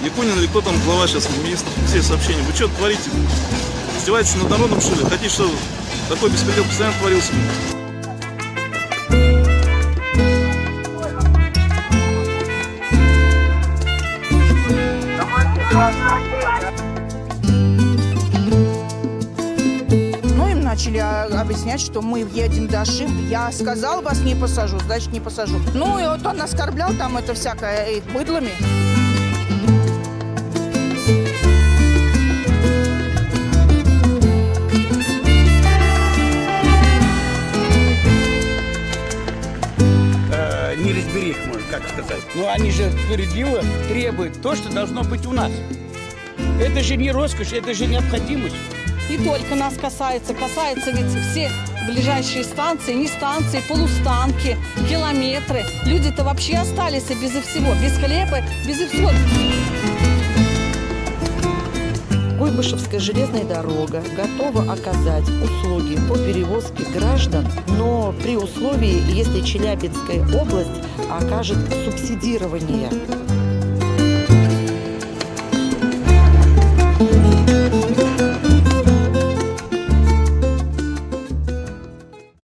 Якунин или кто там, глава сейчас, министр, все сообщения. Вы что творите? Издеваетесь над народом, что ли? Хотите, чтобы такой беспредел постоянно творился? Ну, им начали объяснять, что мы едем до Шим. Я сказал, вас не посажу, значит, не посажу. Ну, и вот он оскорблял там это всякое их быдлами. Неразберих, можно как сказать. Но они же справедливо требуют то, что должно быть у нас. Это же не роскошь, это же необходимость. Не только нас касается ведь все ближайшие станции, не станции, полустанки, километры. Люди-то вообще остались без всего, без хлеба, без всего. Куйбышевская железная дорога готова оказать услуги по перевозке граждан, но при условии, если Челябинская область окажет субсидирование